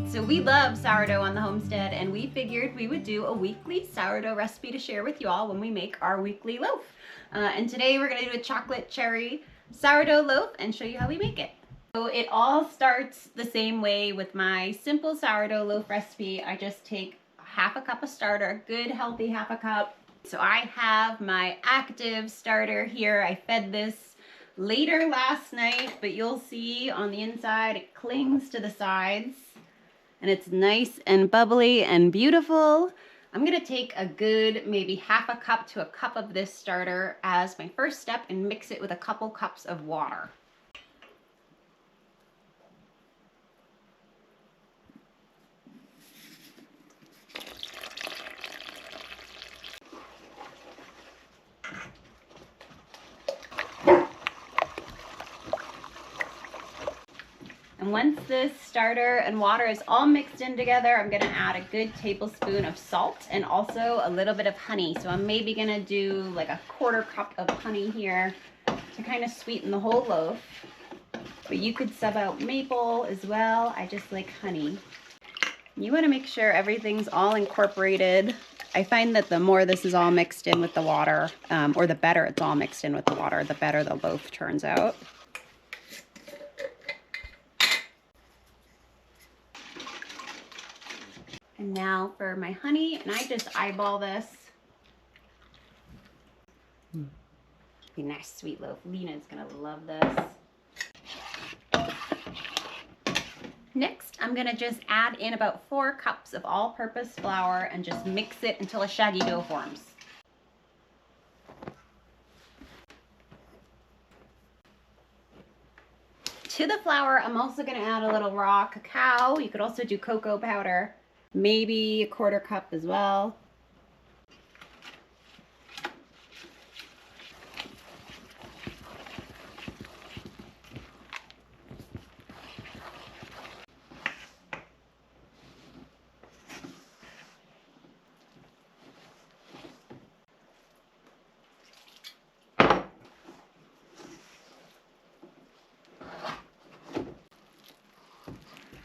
So we love sourdough on the homestead, and we figured we would do a weekly sourdough recipe to share with you all when we make our weekly loaf. And today we're gonna do a chocolate cherry sourdough loaf and show you how we make it. So it all starts the same way with my simple sourdough loaf recipe. I just take half a cup of starter, good healthy half a cup. So I have my active starter here. I fed this later last night, but you'll see on the inside it clings to the sides. And it's nice and bubbly and beautiful. I'm gonna take a good maybe half a cup to a cup of this starter as my first step and mix it with a couple cups of water. And once this starter and water is all mixed in together, I'm gonna add a good tablespoon of salt and also a little bit of honey. So I'm maybe gonna do like a quarter cup of honey here to kind of sweeten the whole loaf. But you could sub out maple as well. I just like honey. You wanna make sure everything's all incorporated. I find that the more this is all mixed in with the water, or the better it's all mixed in with the water, the better the loaf turns out. And now for my honey, and I just eyeball this. Be a nice sweet loaf. Lena's gonna love this. Next, I'm gonna just add in about 4 cups of all-purpose flour and just mix it until a shaggy dough forms. To the flour, I'm also gonna add a little raw cacao. You could also do cocoa powder. Maybe a quarter cup as well.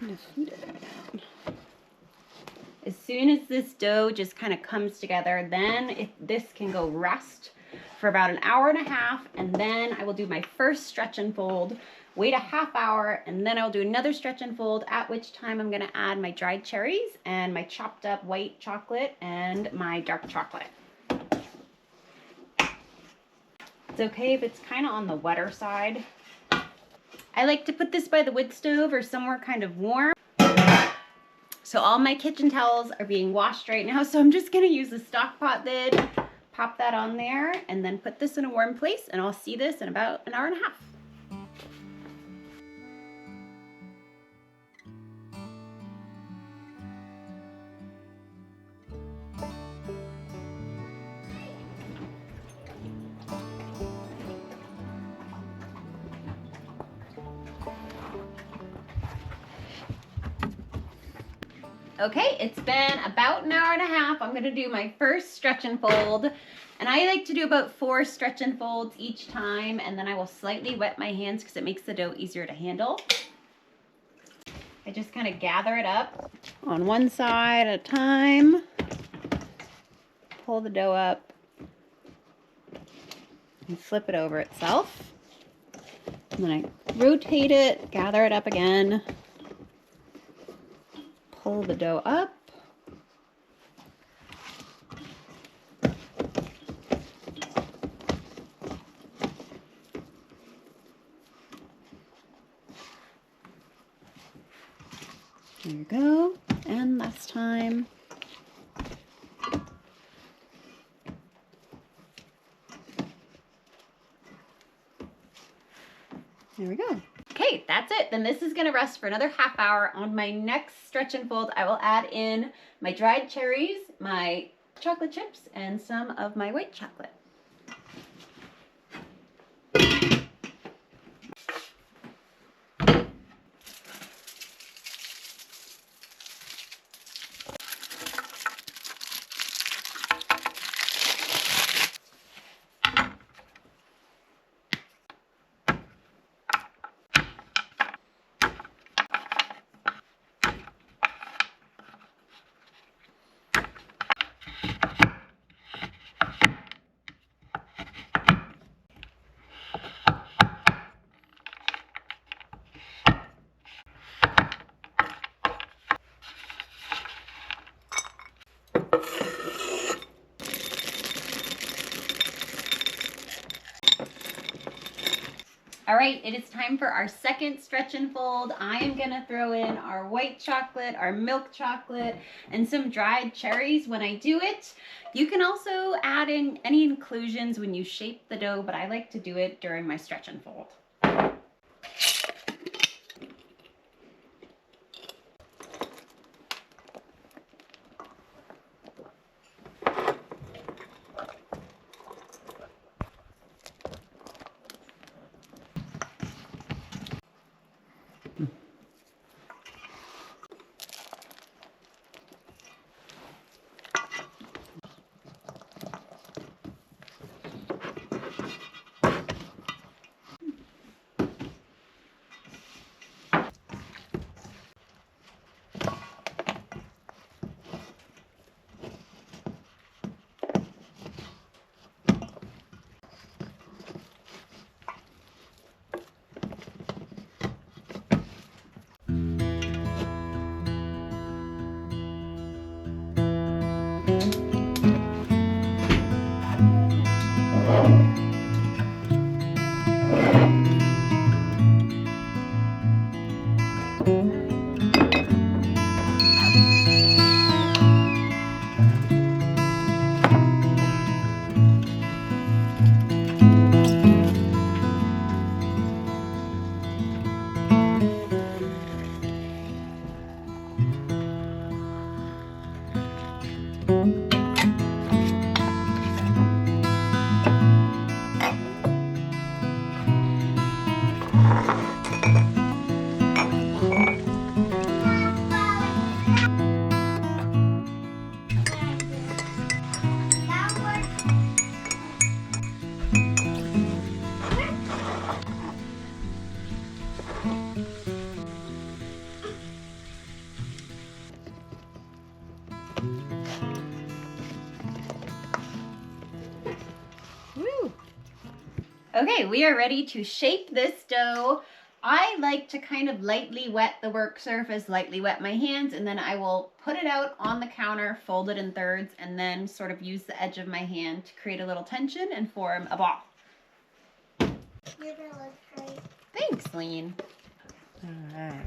I'm gonna feed it down. As soon as this dough just kind of comes together, then this can go rest for about an hour and a half, and then I will do my first stretch and fold, wait a half hour, and then I'll do another stretch and fold, at which time I'm gonna add my dried cherries and my chopped up white chocolate and my dark chocolate. It's okay if it's kind of on the wetter side. I like to put this by the wood stove or somewhere kind of warm. So all my kitchen towels are being washed right now, so I'm just gonna use the stock pot lid, pop that on there, and then put this in a warm place, and I'll see this in about an hour and a half. Okay, it's been about an hour and a half. I'm gonna do my first stretch and fold. And I like to do about 4 stretch and folds each time, and then I will slightly wet my hands because it makes the dough easier to handle. I just kind of gather it up on one side at a time. Pull the dough up and flip it over itself. And then I rotate it, gather it up again. Pull the dough up. There you go. And last time. There we go. Okay, that's it. Then this is gonna rest for another half hour. On my next stretch and fold, I will add in my dried cherries, my chocolate chips, and some of my white chocolate. All right, it is time for our second stretch and fold. I am gonna throw in our white chocolate, our milk chocolate, and some dried cherries when I do it. You can also add in any inclusions when you shape the dough, but I like to do it during my stretch and fold. Woo! Okay, we are ready to shape this dough. I like to kind of lightly wet the work surface, lightly wet my hands, and then I will put it out on the counter, fold it in thirds, and then sort of use the edge of my hand to create a little tension and form a ball. You're gonna look great. Thanks, Lene. All right.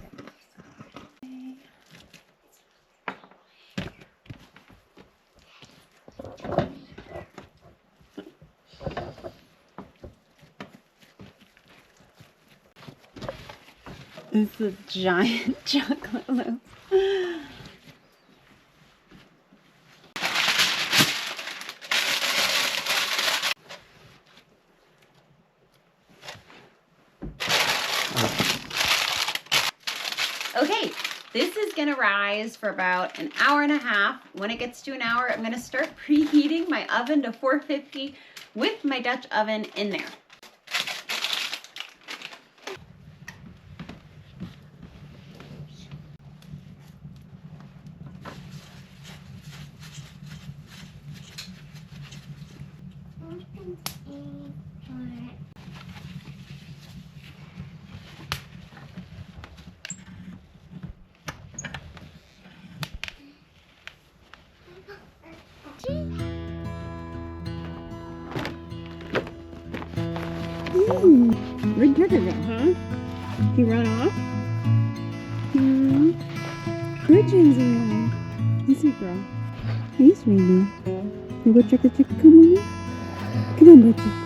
It's a giant chocolate loaf. Okay, this is gonna rise for about an hour and a half. When it gets to an hour, I'm gonna start preheating my oven to 450 with my Dutch oven in there. Where'd Tucker go, huh? He run off? Good, Jamesy. Hey, sweet girl. Hey, sweetie. You go check the chicken? Come on. Come on, Butchie.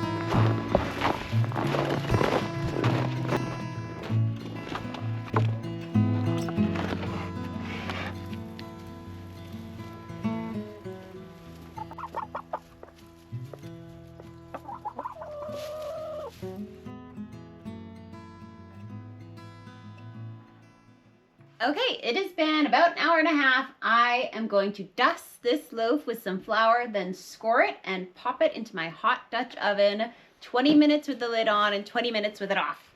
Okay, it has been about an hour and a half. I am going to dust this loaf with some flour, then score it and pop it into my hot Dutch oven. 20 minutes with the lid on and 20 minutes with it off.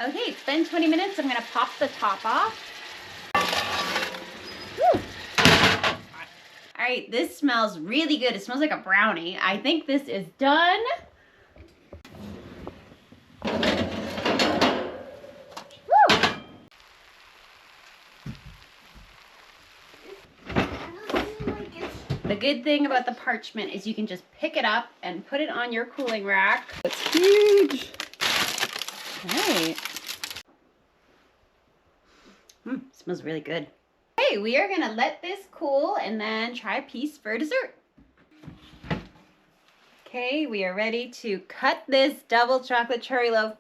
Okay, it's been 20 minutes. I'm gonna pop the top off. Woo. right, this smells really good. It smells like a brownie. I think this is done. Woo! The good thing about the parchment is you can just pick it up and put it on your cooling rack. It's huge. Right. Smells really good. Okay, we are gonna let this cool and then try a piece for dessert. Okay, we are ready to cut this double chocolate cherry loaf.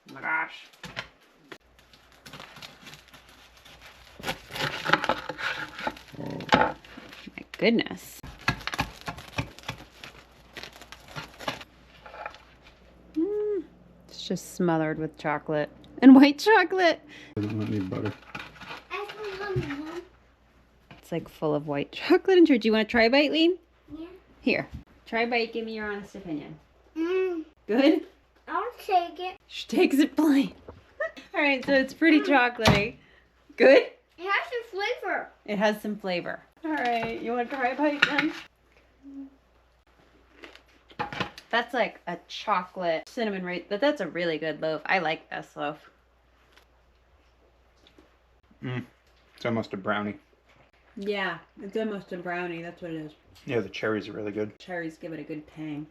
Oh my gosh. My goodness. It's just smothered with chocolate and white chocolate. I don't need butter. It's like full of white chocolate and sugar. Do you want to try a bite, Lene? Yeah. Here, try a bite. Give me your honest opinion. Mm, Good? I'll take it. She takes it plain. All right, so it's pretty chocolatey. Good? It has some flavor. It has some flavor. All right, you want to try a bite then? That's like a chocolate cinnamon raisin, but that's a really good loaf. I like this loaf. It's almost a brownie. Yeah, it's almost a brownie. That's what it is. Yeah, the cherries are really good. Cherries give it a good tang.